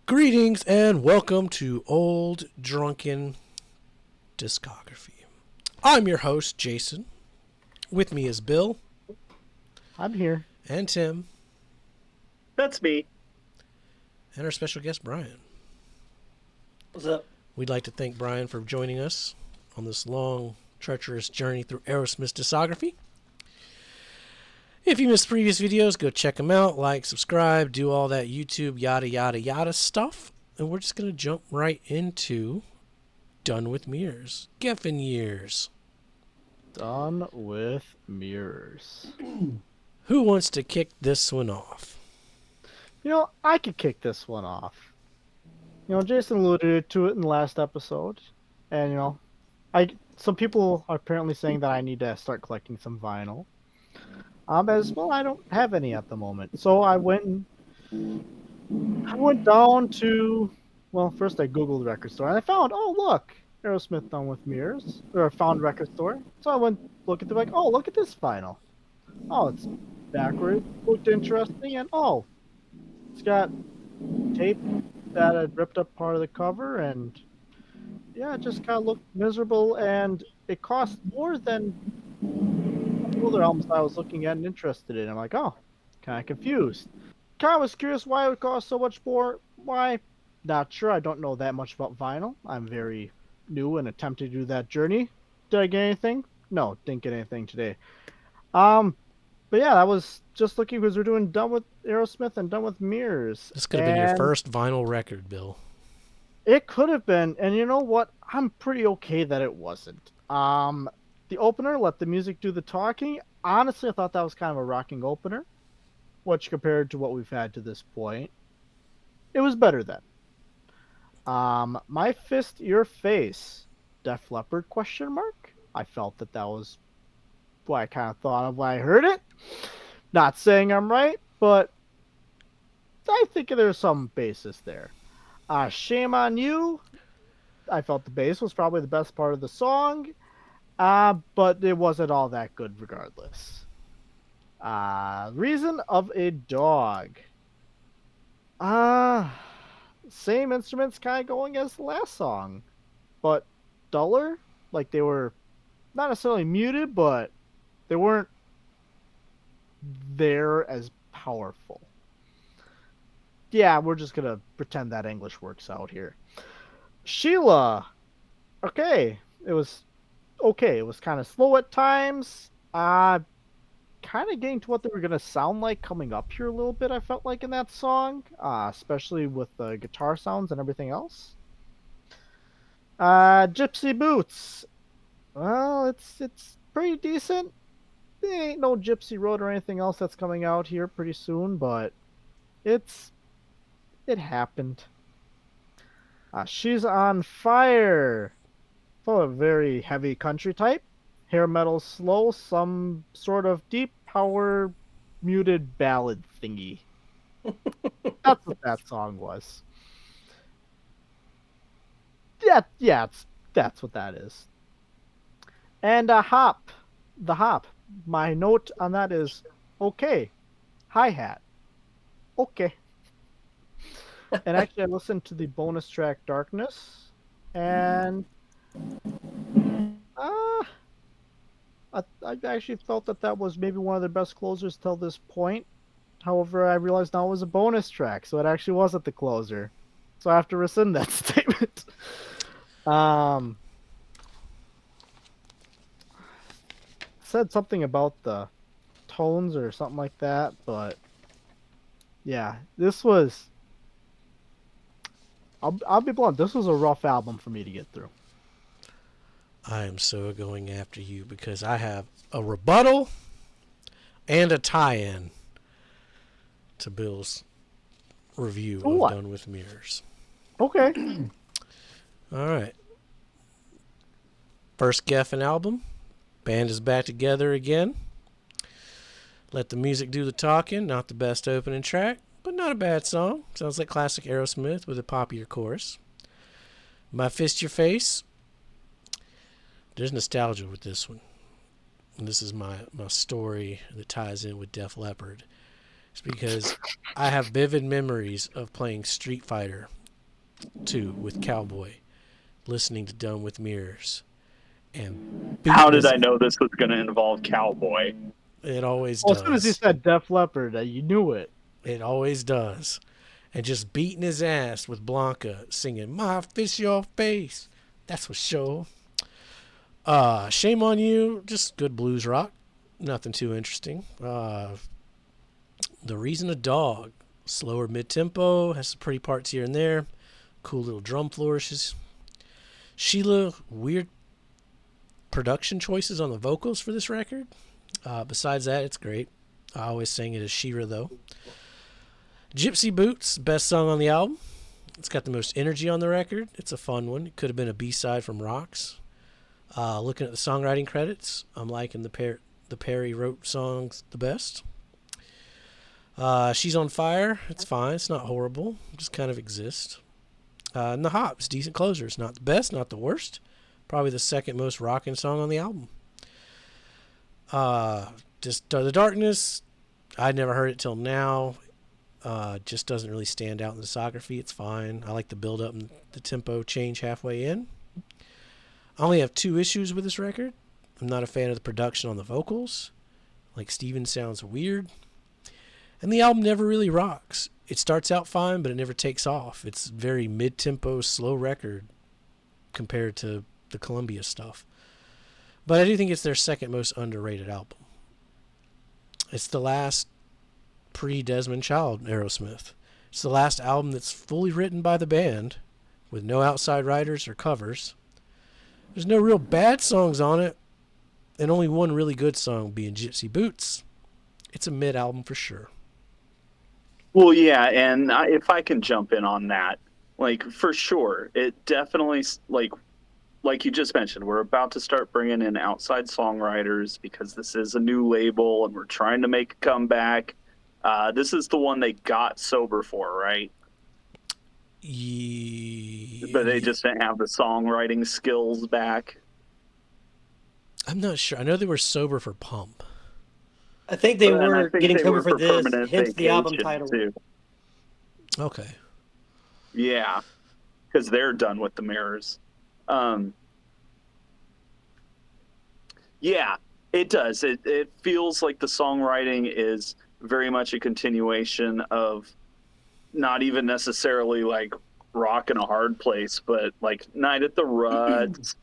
Greetings and welcome to Old Drunken Discography. I'm your host, Jason. With me is Bill. I'm here. And Tim. That's me. And our special guest, Brian. What's up? We'd like to thank Brian for joining us on this long, treacherous journey through Aerosmith's discography. If you missed previous videos, go check them out, like, subscribe, do all that YouTube yada yada yada stuff. And we're just going to jump right into Done with Mirrors. Geffen years. Done with mirrors. Who wants to kick this one off? I could kick this one off. Jason alluded to it in the last episode. And, some people are apparently saying that I need to start collecting some vinyl. As well, I don't have any at the moment. So I went down to, first I Googled record store and I found, look, Aerosmith Done with Mirrors, or found record store. So I went look at look at this vinyl. Oh, it's backwards, looked interesting, and it's got tape that had ripped up part of the cover, and yeah, it just kind of looked miserable, and it cost more than other albums I was looking at and interested in. I'm like, kind of confused. Kind of was curious why it would cost so much more. Why? Not sure. I don't know that much about vinyl. I'm very new and attempting to do that journey. Did I get anything? No, didn't get anything today. But yeah, I was just looking because we're doing Done with Aerosmith and Done with Mirrors. This could have been your first vinyl record, Bill. It could have been, and you know what? I'm pretty okay that it wasn't. The opener, Let the Music Do the Talking. Honestly, I thought that was kind of a rocking opener, which compared to what we've had to this point, it was better then. My Fist, Your Face, Def Leppard ? I felt that was what I kind of thought of when I heard it. Not saying I'm right, but I think there's some basis there. Shame on You. I felt the bass was probably the best part of the song. But it wasn't all that good regardless. Reason of a Dog. Same instruments kind of going as the last song, but duller. Like they were not necessarily muted, but they weren't there as powerful. Yeah, we're just going to pretend that English works out here. Sheila. Okay. It was kind of slow at times. Kind of getting to what they were going to sound like coming up here a little bit, I felt like, in that song. Especially with the guitar sounds and everything else. Gypsy Boots. Well, it's pretty decent. There ain't no Gypsy Road or anything else that's coming out here pretty soon, but it happened. She's on Fire. For a very heavy country type. Hair metal slow, some sort of deep power muted ballad thingy. That's what that song was. Yeah, that's what that is. And the Hop. My note on that is okay. Hi-hat. Okay. And actually, I listened to the bonus track Darkness, and I actually felt that was maybe one of their best closers till this point. However, I realized now it was a bonus track, so it actually wasn't the closer. So I have to rescind that statement. Said something about the tones or something like that, but yeah, this was. I'll be blunt. This was a rough album for me to get through. I am so going after you because I have a rebuttal and a tie-in to Bill's review of Done with Mirrors. Okay. All right. First Geffen album. Band is back together again. Let the Music Do the Talking. Not the best opening track, but not a bad song. Sounds like classic Aerosmith with a poppier chorus. My Fist, Your Face. There's nostalgia with this one. And this is my story that ties in with Def Leppard. It's because I have vivid memories of playing Street Fighter 2 with Cowboy, listening to Done with Mirrors, and How beating did his. I know this was going to involve Cowboy? It always Well, as soon as he does. said Def Leppard, you knew it. It always does. And just beating his ass with Blanca singing "My Fist Your Face." That's for sure. Shame on You, just good blues rock. Nothing too interesting. The Reason a Dog, slower mid tempo, has some pretty parts here and there. Cool little drum flourishes. Sheila, weird production choices on the vocals for this record. Besides that, it's great. I always sang it as Shira though. Gypsy Boots, best song on the album. It's got the most energy on the record. It's a fun one. It could have been a B-side from Rocks. Looking at the songwriting credits, I'm liking the Perry wrote songs the best. She's on Fire. It's fine. It's not horrible. It just kind of exists. And The Hops, decent closer. It's not the best, not the worst. Probably the second most rocking song on the album. Just The Darkness, I'd never heard it till now. Just doesn't really stand out in the discography. It's fine. I like the build up and the tempo change halfway in. I only have 2 issues with this record. I'm not a fan of the production on the vocals. Like Steven sounds weird. And the album never really rocks. It starts out fine, but it never takes off. It's very mid-tempo, slow record compared to the Columbia stuff. But I do think it's their second most underrated album. It's the last pre-Desmond Child Aerosmith. It's the last album that's fully written by the band with no outside writers or covers. There's no real bad songs on it, and only one really good song being Gypsy Boots. It's a mid-album for sure. Well, yeah, and if I can jump in on that, like, for sure, it definitely, like you just mentioned, we're about to start bringing in outside songwriters because this is a new label and we're trying to make a comeback. This is the one they got sober for, right? But they just didn't have the songwriting skills back. I'm not sure. I know they were sober for Pump. I think they And I were think getting they sober were for this, Permanent hence the album Vacation, title. too. Okay. Yeah, because they're done with the mirrors. Yeah, it does. It feels like the songwriting is very much a continuation of not even necessarily like Rock in a Hard Place, but like Night at the Ruts,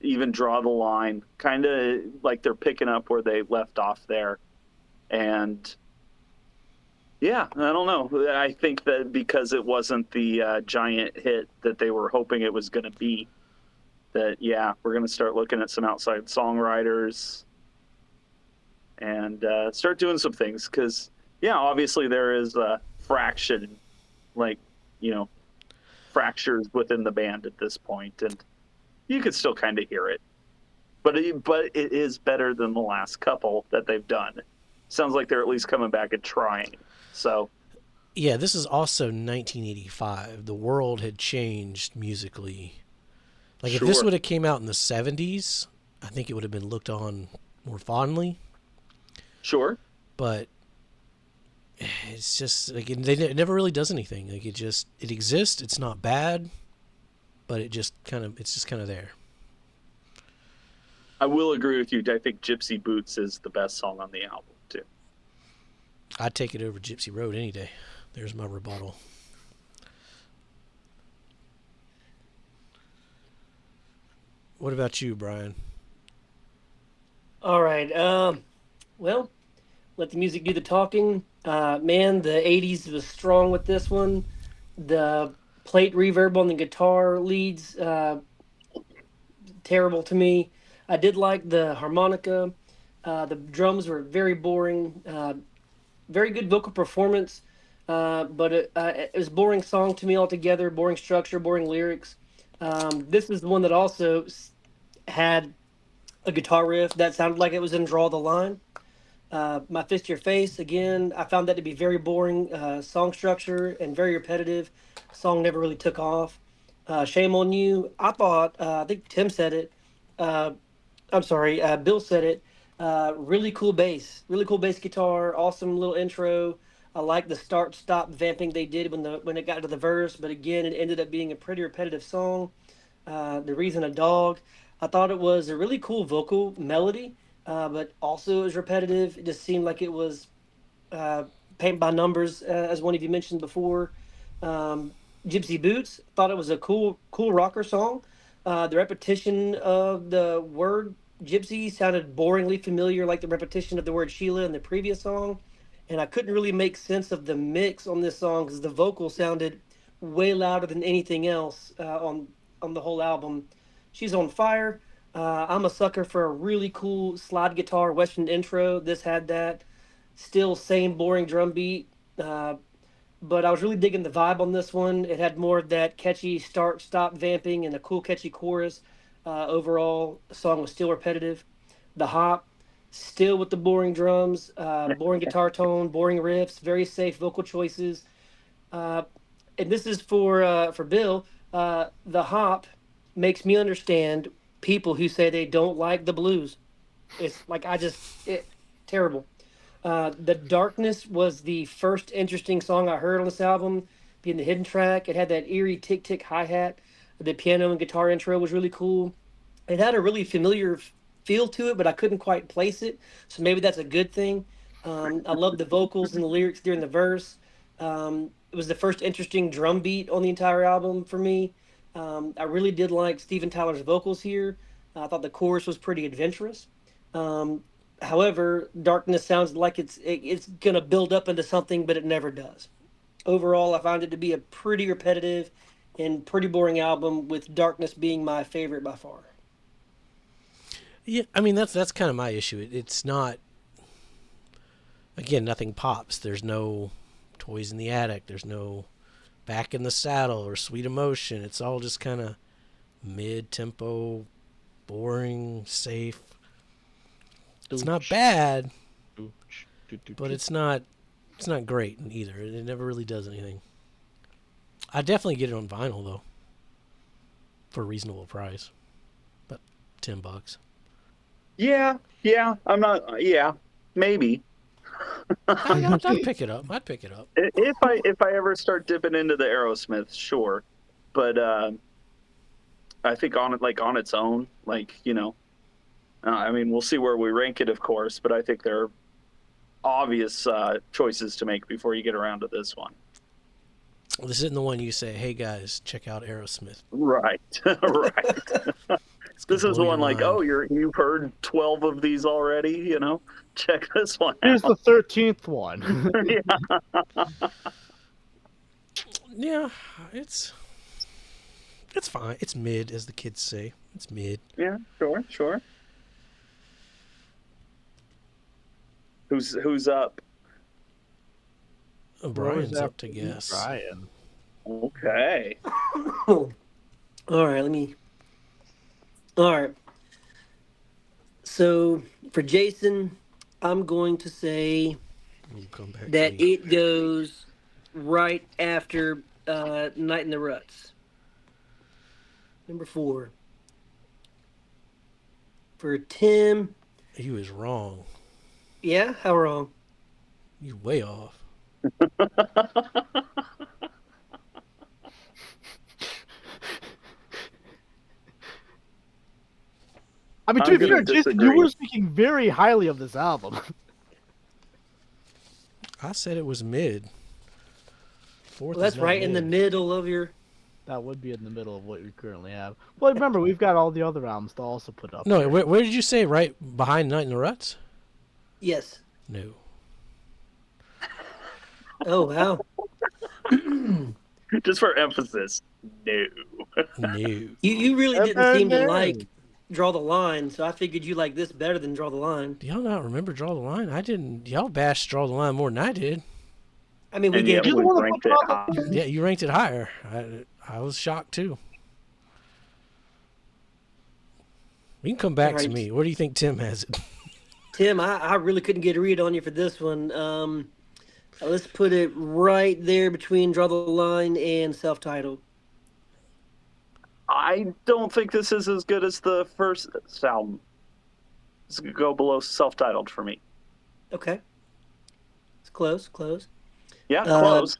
even Draw the Line, kind of like they're picking up where they left off there. And yeah, I don't know. I think that because it wasn't the giant hit that they were hoping it was going to be, that, yeah, we're going to start looking at some outside songwriters and start doing some things. Because, yeah, obviously there is a fraction, like, you know, fractures within the band at this point, and you could still kind of hear it. But it is better than the last couple that they've done. Sounds like they're at least coming back and trying. So, yeah, this is also 1985. The world had changed musically. Like, if this would have came out in the 70s, I think it would have been looked on more fondly. Sure. But it's just, like, it never really does anything. Like, it exists. It's not bad, but it's just kind of there. I will agree with you. I think Gypsy Boots is the best song on the album, too. I'd take it over Gypsy Road any day. There's my rebuttal. What about you, Brian? All right. Well, let the music do the talking. Man, the 80s was strong with this one. The plate reverb on the guitar leads, terrible to me. I did like the harmonica. The drums were very boring. Very good vocal performance, but it was a boring song to me altogether. Boring structure, boring lyrics. This is the one that also had a guitar riff that sounded like it was in Draw the Line. My Fist to Your Face, again, I found that to be very boring song structure and very repetitive. Song never really took off. Shame on You, I thought, I think Tim said it. I'm sorry, Bill said it. Really cool bass guitar, awesome little intro. I like the start stop vamping they did when it got to the verse, but again, it ended up being a pretty repetitive song. The reason a dog, I thought it was a really cool vocal melody, but also it was repetitive. It just seemed like it was uh, paint by numbers, as one of you mentioned before. Um, Gypsy Boots, thought it was a cool rocker song. The repetition of the word gypsy sounded boringly familiar, like the repetition of the word Sheila in the previous song. And I couldn't really make sense of the mix on this song because the vocal sounded way louder than anything else on the whole album. She's on fire. I'm a sucker for a really cool slide guitar Western intro. This had that. Still same boring drum beat. But I was really digging the vibe on this one. It had more of that catchy start stop vamping and a cool catchy chorus. Overall, the song was still repetitive. The hop, still with the boring drums, boring guitar tone, boring riffs, very safe vocal choices. Uh, and this is for Bill. The hop makes me understand people who say they don't like the blues. It's like terrible. The Darkness was the first interesting song I heard on this album, being the hidden track. It had that eerie tick tick hi hat. The piano and guitar intro was really cool. It had a really familiar feel to it, but I couldn't quite place it. So maybe that's a good thing. I love the vocals and the lyrics during the verse. It was the first interesting drum beat on the entire album for me. I really did like Steven Tyler's vocals here. I thought the chorus was pretty adventurous. Um, However, Darkness sounds like it's gonna build up into something, but it never does. Overall, I found it to be a pretty repetitive and pretty boring album, with Darkness being my favorite by far. Yeah, I mean that's kind of my issue. It's not, again, nothing pops. There's no Toys in the Attic. There's no Back in the Saddle or Sweet Emotion. It's all just kind of mid-tempo, boring, safe. It's not bad, but it's not great either. It never really does anything. I definitely get it on vinyl though, for a reasonable price, about $10. Yeah, I'm not. Yeah, maybe. I'd pick it up. If I ever start dipping into the Aerosmith, sure. But I think on its own, I mean, we'll see where we rank it, of course. But I think there are obvious choices to make before you get around to this one. This isn't the one you say, "Hey guys, check out Aerosmith." Right, right. This is one like, oh, you've heard 12 of these already. Check this one Here's out. the 13th one. Yeah, it's fine. It's mid, as the kids say. It's mid. Yeah, sure. Who's up? Brian's up to guess. Brian. Okay. All right, All right. So for Jason, I'm going to say that it goes right after Night in the Ruts. Number 4. For Tim. He was wrong. Yeah? How wrong? You way off. I mean, to be fair, Jason, you were speaking very highly of this album. I said it was mid. Well, that's right in the middle of your... That would be in the middle of what we currently have. Well, remember, we've got all the other albums to also put up. No, where did you say? Right behind Night in the Ruts? Yes. No. Oh, wow. Just for emphasis, no. No. You really didn't seem to like Draw the Line, so I figured you like this better than Draw the Line. Do y'all not remember Draw the Line? I didn't. Y'all bashed Draw the Line more than I did. I mean, we gave you ranked it high. Yeah, you ranked it higher. I was shocked too. You can come back to me. Where do you think Tim has it? Tim, I really couldn't get a read on you for this one. Let's put it right there between Draw the Line and Self-Titled. I don't think this is as good as the first album. This could go below Self-Titled for me. Okay. It's close. Yeah, close.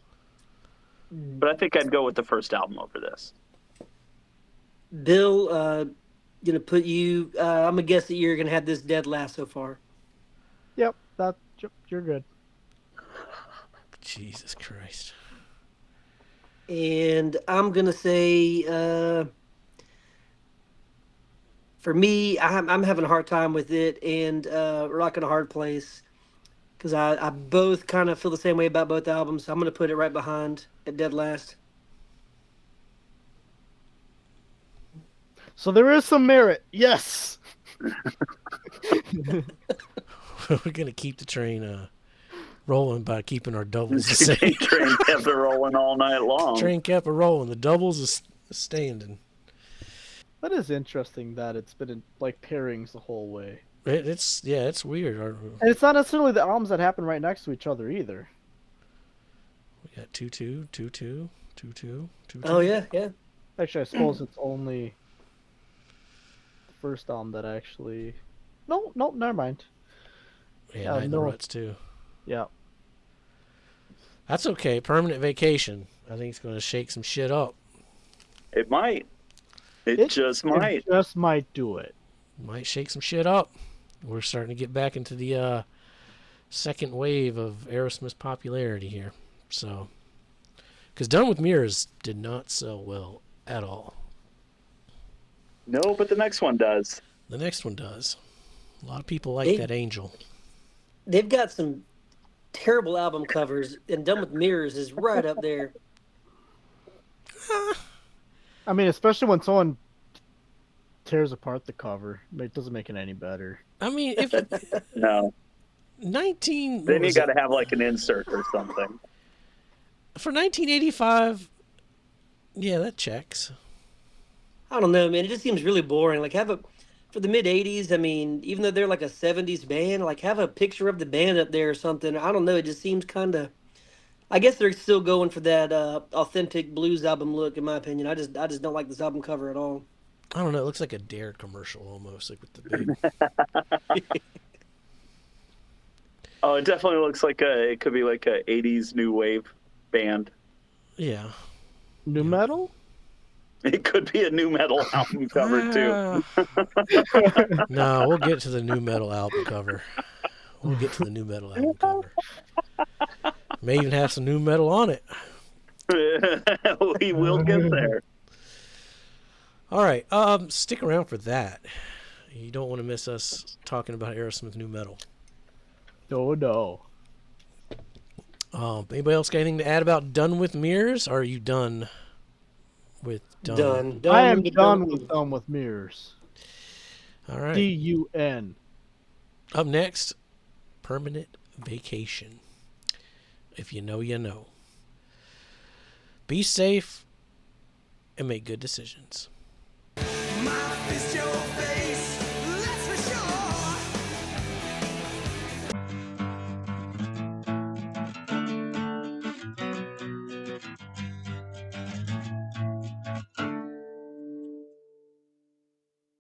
But I think I'd go with the first album over this. Bill, gonna put you. I'm gonna guess that you're gonna have this dead last so far. Yep, you're good. Jesus Christ. And I'm gonna say, for me, I'm having a hard time with it, and Rockin' a Hard Place, because I both kind of feel the same way about both albums. So I'm gonna put it right behind at dead last. So there is some merit. Yes. We're gonna keep the train rolling by keeping our doubles the same. Train kept it rolling all night long. Train kept it rolling. The doubles is standing. That is interesting that it's been in, like, pairings the whole way. It's weird. And it's not necessarily the albums that happen right next to each other either. We got 2-2, 2-2, 2-2, 2-2. Oh yeah. Actually, I suppose it's only the first album that actually. No, never mind. Yeah, Night in the Ruts too. Yeah. That's okay. Permanent Vacation. I think it's going to shake some shit up. It might. It just might. It just might do it. Might shake some shit up. We're starting to get back into the second wave of Aerosmith's popularity here. So, because Done with Mirrors did not sell well at all. No, but the next one does. The next one does. A lot of people like that Angel. They've got some terrible album covers, and Done with Mirrors is right up there. I mean, especially when someone tears apart the cover, it doesn't make it any better. I mean, if No. 19. Then you got to have like an insert or something. For 1985, yeah, that checks. I don't know, man. It just seems really boring. Like, for the mid 80s, I mean, even though they're like a 70s band, like, have a picture of the band up there or something. I don't know. It just seems kind of. I guess they're still going for that authentic blues album look, in my opinion. I just don't like this album cover at all. I don't know. It looks like a Dare commercial almost, like with the big. Oh, it definitely looks like it could be like a 80s new wave band. Yeah. New metal? It could be a new metal album cover too. No, we'll get to the new metal album cover. May even have some new metal on it. We will get there. All right. Stick around for that. You don't want to miss us talking about Aerosmith new metal. No. Anybody else got anything to add about Done with Mirrors? Or are you done with Done? I am done with Done with Mirrors. All right. DUN. Up next, Permanent Vacation. If you know, you know. Be safe and make good decisions. My fist,